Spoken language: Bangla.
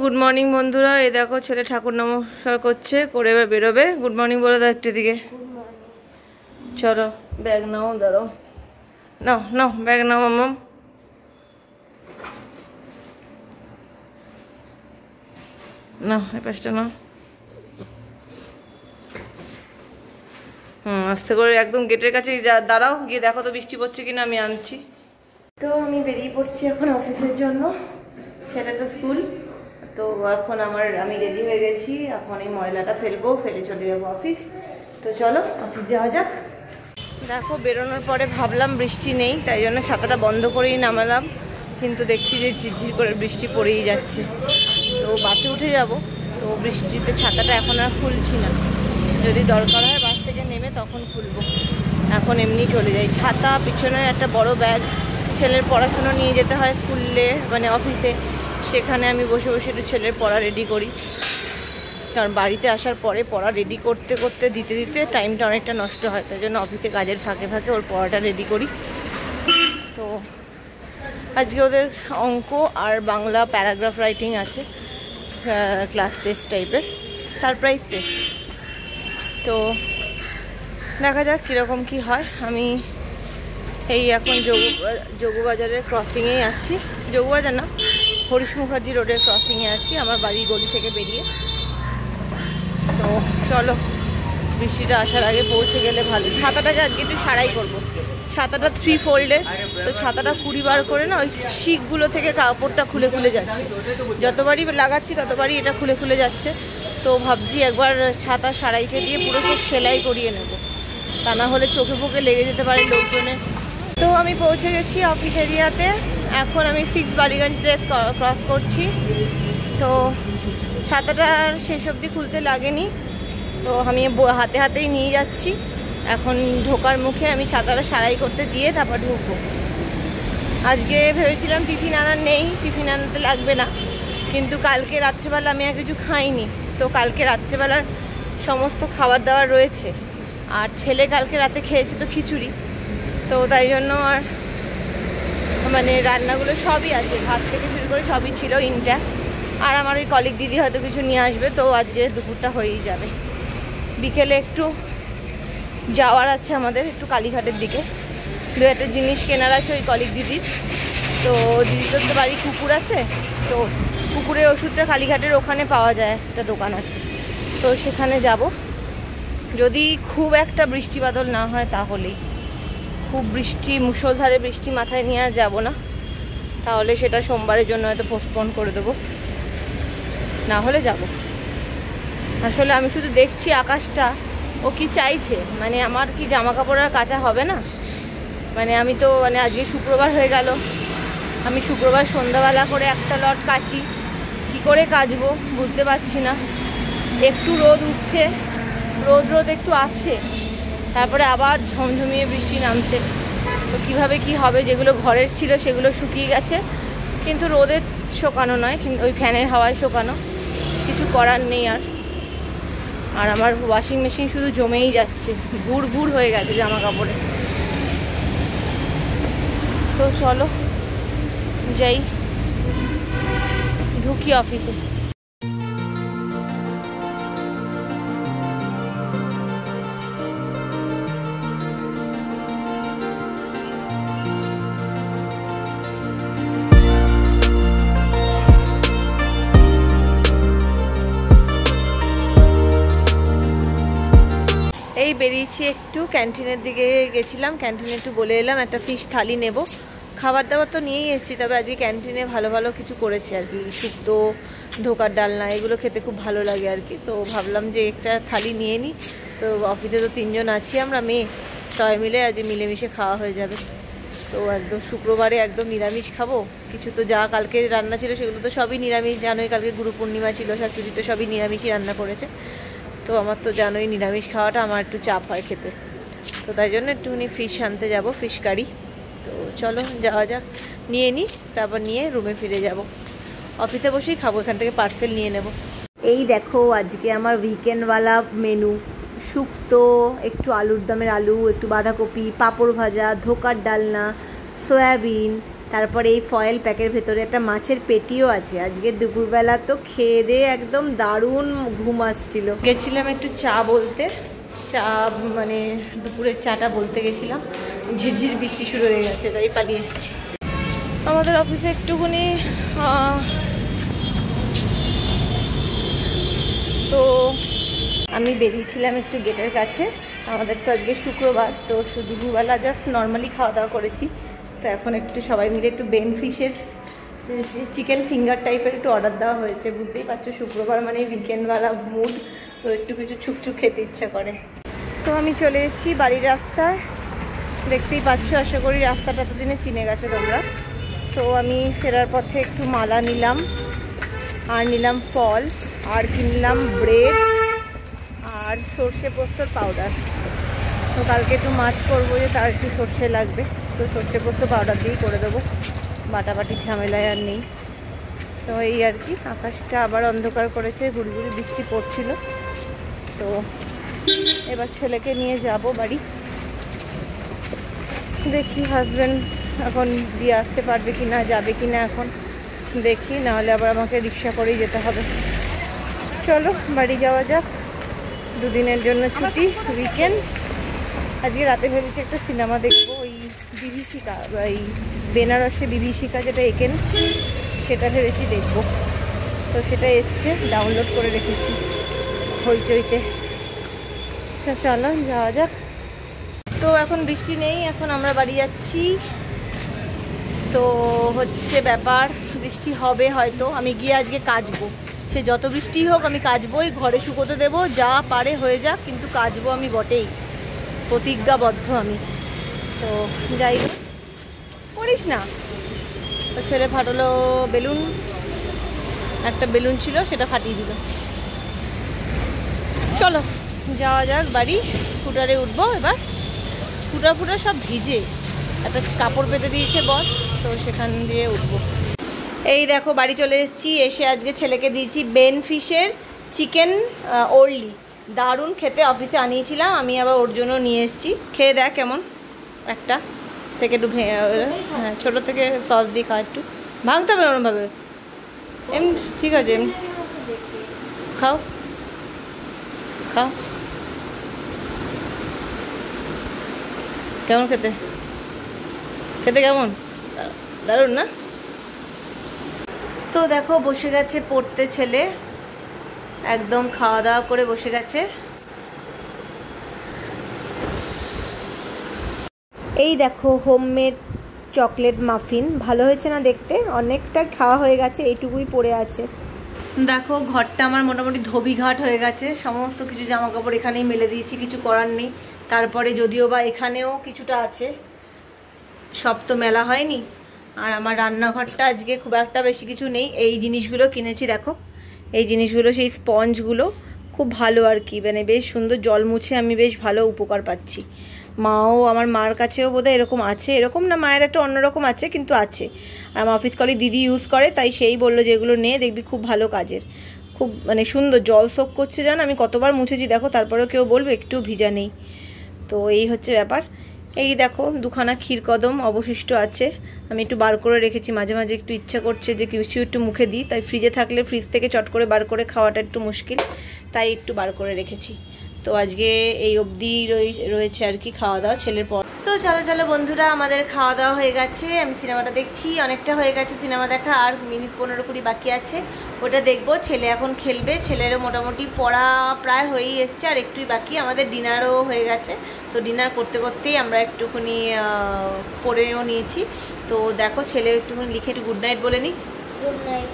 গুড মর্নিং বন্ধুরা, এই দেখো ছেলে ঠাকুর নমস্কার করছে, করে এবার বেরোবে। গুড মর্নিং বলে দাও একটু দিকে। চলো ব্যাগ নাও, দাঁড়াও, নাও নাও ব্যাগ নাও মাম্মাম। নাও এই পাশটা নাও। আস্তে করে একদম গেটের কাছে দাঁড়াও, গিয়ে দেখো তো বৃষ্টি পড়ছে কিনা, আমি আনছি। তো আমি বেরিয়ে পড়ছি এখন অফিসের জন্য, ছেলে তো স্কুল। তো এখন আমি রেডি হয়ে গেছি, এখন এই ময়লাটা ফেলবো, ফেলে চলে যাবো অফিস। তো চলো অফিস যাওয়া যাক। দেখো বেরোনোর পরে ভাবলাম বৃষ্টি নেই, তাই জন্য ছাতাটা বন্ধ করেই নামালাম, কিন্তু দেখছি যে ঝিরঝির করে বৃষ্টি পড়েই যাচ্ছে। তো বাসে উঠে যাব, তো বৃষ্টিতে ছাতাটা এখন আর খুলছি না, যদি দরকার হয় বাস থেকে নেমে তখন খুলবো, এখন এমনি চলে যাই। ছাতা, পিছনে একটা বড় ব্যাগ, ছেলের পড়াশুনো নিয়ে যেতে হয় স্কুলে, মানে অফিসে, সেখানে আমি বসে বসে একটু ছেলের পড়া রেডি করি, কারণ বাড়িতে আসার পরে পড়া রেডি করতে করতে দিতে দিতে টাইমটা অনেকটা নষ্ট হয়, তাই জন্য অফিসে কাজের ফাঁকে ফাঁকে ওর পড়াটা রেডি করি। তো আজকে ওদের অঙ্ক আর বাংলা প্যারাগ্রাফ রাইটিং আছে, ক্লাস টেস্ট টাইপের, সারপ্রাইজ টেস্ট। তো দেখা যাক কীরকম কী হয়। আমি এই এখন যোগবাজারের ক্রসিংয়েই আছি, যোগবাজার না, হরিশ মুখার্জি রোডের ক্রসিংয়ে আছি, আমার বাড়ির গলি থেকে বেরিয়ে। তো চলো বৃষ্টিটা আসার আগে পৌঁছে গেলে ভালো। ছাতাটাকে আজকে একটু সারাই করবো, ছাতাটা 3 ফোল্ডের, তো ছাতাটা 20 বার করে না ওই শিকগুলো থেকে কাপড়টা খুলে খুলে যাচ্ছে, যতবারই লাগাচ্ছি ততবারই এটা খুলে খুলে যাচ্ছে। তো ভাবছি একবার ছাতা সারাইকে দিয়ে পুরো সব সেলাই করিয়ে নেব, তা না হলে চোখে ফোকে লেগে যেতে পারে লোকজনে। তো আমি পৌঁছে গেছি অফিস এরিয়াতে, এখন আমি 6 বালিগঞ্জ প্লেস ক্রস করছি। তো ছাতাটা শেষ অবধি খুলতে লাগেনি, তো আমি হাতে হাতেই নিয়ে যাচ্ছি। এখন ঢোকার মুখে আমি ছাতাটা সারাই করতে দিয়ে তারপর ঢুকবো। আজকে ভেবেছিলাম টিফিন আনার নেই, টিফিন আনতে লাগবে না, কিন্তু কালকে রাত্রেবেলা আমি আর কিছু খাইনি, তো কালকে রাত্রেবেলার সমস্ত খাবার দাবার রয়েছে, আর ছেলে কালকে রাতে খেয়েছে তো খিচুড়ি, তো তাই জন্য আর মানে রান্নাগুলো সবই আছে, ভাত থেকে শুরু করে সবই ছিল ইনট্যাক্ট। আর আমার ওই কলিগ দিদি হয়তো কিছু নিয়ে আসবে, তো আজকে দুপুরটা হয়েই যাবে। বিকেলে একটু যাওয়ার আছে আমাদের, একটু কালীঘাটের দিকে, 2-1 জিনিস কেনার আছে ওই কলিগ দিদির। তো দিদিদের তো বাড়ি কুকুর আছে, তো কুকুরের ওষুধটা কালীঘাটের ওখানে পাওয়া যায়, একটা দোকান আছে, তো সেখানে যাব। যদি খুব একটা বৃষ্টি বাদল না হয় তাহলেই, খুব বৃষ্টি মুষলধারে বৃষ্টি মাথায় নিয়ে আর যাবো না, তাহলে সেটা সোমবারের জন্য হয়তো পোস্টপোন করে দেবো, না হলে যাব। আসলে আমি শুধু দেখছি আকাশটা, ও কি চাইছে, মানে আমার কি জামা কাপড় আর কাচা হবে না? মানে আমি তো মানে আজকে শুক্রবার হয়ে গেল, আমি শুক্রবার সন্ধ্যাবেলা করে একটা লট কাচি, কি করে কাচবো বুঝতে পারছি না। একটু রোদ উঠছে, রোদ একটু আছে, তারপরে আবার ঝমঝমিয়ে বৃষ্টি নামছে, তো কিভাবে কি হবে? যেগুলো ঘরের ছিল সেগুলো শুকিয়ে গেছে, কিন্তু রোদে শোকানো নয়, কিন্তু ওই ফ্যানের হাওয়ায় শোকানো, কিছু করার নেই। আর আমার ওয়াশিং মেশিন শুধু জমেই যাচ্ছে, ভুর ভুর হয়ে গেছে জামা কাপড়ে। তো চলো যাই, ঢুকি অফিসে। এই বেরিয়েছি একটু, ক্যান্টিনের দিকে গেছিলাম, ক্যান্টিনে একটু বলে এলাম একটা ফিশ থালি নেব। খাবার দাবার তো নিয়েই এসেছি, তবে আজকে ক্যান্টিনে ভালো ভালো কিছু করেছে আর কি, শুক্তো, ধোকার ডালনা, এগুলো খেতে খুব ভালো লাগে আর কি। তো ভাবলাম যে একটা থালি নিয়ে নিই, তো অফিসে তো 3 জন আছি আমরা মেয়ে, সবাই মিলে আজ মিলেমিশে খাওয়া হয়ে যাবে। তো একদম শুক্রবারে একদম নিরামিষ খাবো, কিছু তো যা কালকে রান্না ছিল সেগুলো তো সবই নিরামিষ, জানোই কালকে গুরু পূর্ণিমা ছিল, শাশুড়ি তো সবই নিরামিষই রান্না করেছে। তো আমার তো জানোই নিরামিষ খাওয়াটা আমার একটু চাপ হয় খেতে, তো তাই জন্য একটুখানি ফিশ আনতে যাব, ফিশ কারি। তো চলো যাওয়া যাক, নিয়ে নিই, তারপর নিয়ে রুমে ফিরে যাব। অফিসে বসেই খাবো, এখান থেকে পার্সেল নিয়ে নেব। এই দেখো আজকে আমার উইকেন্ডওয়ালা মেনু, শুক্তো, একটু আলুর দমের আলু, একটু বাঁধাকপি, পাঁপড় ভাজা, ধোকার ডালনা, সয়াবিন, তারপরে এই ফয়েল প্যাকের ভেতরে একটা মাছের পেটিও আছে। আজকে দুপুরবেলা তো খেয়ে দিয়ে একদম দারুণ ঘুম আসছিল। গেছিলাম একটু চা বলতে, চা মানে দুপুরের চাটা বলতে গেছিলাম, ঝিরঝির বৃষ্টি শুরু হয়ে গেছে, তাই পালিয়ে এসেছি। আমাদের অফিসে একটুখানি তো আমি বেরিয়েছিলাম একটু গেটের কাছে। আমাদের তো আজকে শুক্রবার, তো দুপুরবেলা জাস্ট নর্মালি খাওয়া দাওয়া করেছি। তো এখন একটু সবাই মিলে একটু বেন ফিশের চিকেন ফিঙ্গার টাইপের একটু অর্ডার দেওয়া হয়েছে। বুঝতেই পারছো শুক্রবার মানে উইকেন্ডওয়ালা মুড, তো একটু কিছু ছুকছুক খেতে ইচ্ছা করে। তো আমি চলে এসেছি বাড়ির রাস্তায়, দেখতেই পাচ্ছ। আশা করি রাস্তাটা এতদিনে চিনে গেছো তোমরা। তো আমি ফেরার পথে একটু মালা নিলাম, আর নিলাম ফল, আর কিনলাম ব্রেড আর সর্ষে পোস্তর পাউডার। তো কালকে একটু মাছ করবো, যে তার একটু সর্ষে লাগবে, তো সর্ষে পোস্ত পাউডার দিয়েই করে দেবো, বাটাবাটি ঝামেলায় আর নেই। তো এই আর কি। আকাশটা আবার অন্ধকার করেছে, গুড়গুড়ি বৃষ্টি পড়ছিল। তো এবার ছেলেকে নিয়ে যাব বাড়ি। দেখি হাজব্যান্ড এখন দিয়ে আসতে পারবে কি না, যাবে কি না এখন দেখি, নাহলে আবার আমাকে রিক্সা করেই যেতে হবে। চলো বাড়ি যাওয়া যাক, দুদিনের জন্য ছুটি, উইকেন্ড। আজকে রাতে ভেবেছি একটা সিনেমা দেখবো, ওই বিভীষিকা, এই বেনারসে বিভীষিকা যেটা একেন, সেটা ভেবেছি দেখবো। তো সেটা এসছে, ডাউনলোড করে রেখেছি হইচইতে। তো চলো যাওয়া যাক। তো এখন বৃষ্টি নেই, এখন আমরা বাড়ি যাচ্ছি। তো হচ্ছে ব্যাপার, বৃষ্টি হবে হয়তো, আমি গিয়ে আজকে কাচবো। সে যত বৃষ্টি হোক আমি কাচবোই, ঘরে শুকোতে দেবো, যা পারে হয়ে যাক, কিন্তু কাচবো আমি বটেই, প্রতিজ্ঞাবদ্ধ আমি। তো যাই হোক, করিস না। তো ছেলে ফাটালো বেলুন, একটা বেলুন ছিল সেটা ফাটিয়ে দিল। চলো যাওয়া যাক বাড়ি, স্কুটারে উঠবো এবার। স্কুটার সব ভিজে, একটা কাপড় পেতে দিয়েছে বস, তো সেখান দিয়ে উঠবো। এই দেখো বাড়ি চলে এসেছি, এসে আজকে ছেলেকে দিয়েছি বেন ফিশের চিকেন ওরলি, দারুণ খেতে। অফিসে আনিয়েছিলাম আমি, আবার ওর জন্য নিয়ে এসেছি। খেয়ে দেখ কেমন, একটা থেকে একটু হ্যাঁ ছোটো থেকে সস দিয়ে খাওয়া, একটু ভাঙতে হবে ওরমভাবে, এমনি ঠিক আছে, এমনি খাও খাও। কেমন খেতে, খেতে কেমন, দারুণ না? তো দেখো বসে গেছে পড়তে ছেলে, একদম খাওয়া দাওয়া করে বসে গেছে। এই দেখো হোমমেড চকলেট মাফিন, ভালো হয়েছে না দেখতে? অনেকটা খাওয়া হয়ে গেছে, এইটুকুই পড়ে আছে। দেখো ঘরটা আমার মোটামুটি ধোবিঘাট হয়ে গেছে, সমস্ত কিছু জামা কাপড় এখানেই মেলে দিয়েছি, কিছু করার নেই। তারপরে যদিও বা এখানেও কিছুটা আছে, সব তো মেলা হয়নি। আর আমার রান্নাঘরটা আজকে খুব একটা বেশি কিছু নেই। এই জিনিসগুলো কিনেছি দেখো, এই জিনিসগুলো সেই স্পঞ্জগুলো খুব ভালো আর কি, মানে বেশ সুন্দর, জল মুছে আমি বেশ ভালো উপকার পাচ্ছি। আমার মার কাছেও বোধহয় এরকম আছে, এরকম না, মায়ের একটা অন্যরকম আছে কিন্তু আছে। আর আমার অফিস কলি দিদি ইউজ করে, তাই সেই বললো যে এগুলো নে, দেখবি খুব ভালো কাজের, খুব মানে সুন্দর, জল সোক করছে জান। আমি কতবার মুছেছি দেখো, তারপরেও কেউ বলবে একটু ভিজা নেই। তো এই হচ্ছে ব্যাপার। এই দেখো দুখানা ক্ষীরকদম অবশিষ্ট আছে, আমি একটু বার করে রেখেছি। মাঝে মাঝে একটু ইচ্ছা করছে যে কিছু একটু মুখে দিই, তাই ফ্রিজে থাকলে ফ্রিজ থেকে চট করে বার করে খাওয়াটা একটু মুশকিল, তাই একটু বার করে রেখেছি। তো আজকে এই অবধি রয়েছে আর কি খাওয়া দাওয়া ছেলের পর। তো চলো চলো বন্ধুরা, আমাদের খাওয়া দাওয়া হয়ে গেছে, আমি সিনেমাটা দেখছি, অনেকটা হয়ে গেছে সিনেমা দেখা, আর মিনিট 15-20 বাকি আছে, ওটা দেখবো। ছেলে এখন খেলবে, ছেলেরও মোটামুটি পড়া প্রায় হয়েই এসছে, আর একটুই বাকি। আমাদের ডিনারও হয়ে গেছে, তো ডিনার করতে করতেই আমরা একটুখানি পড়েও নিয়েছি। তো দেখো ছেলে একটুখানি লিখে একটু গুড নাইট বলে নিই। Good night.